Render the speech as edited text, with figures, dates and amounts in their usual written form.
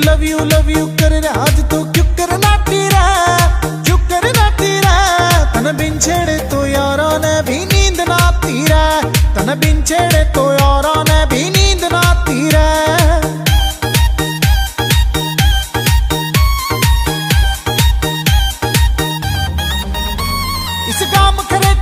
Love you कर रहा आज तो क्यों करना तेरा, क्यों करना तेरा। तन बिन छेड़े तो यारों ने भी नींद ना तीरा, तन बिन छेड़े तो यारों ने भी नींद ना तीरा। इस काम करे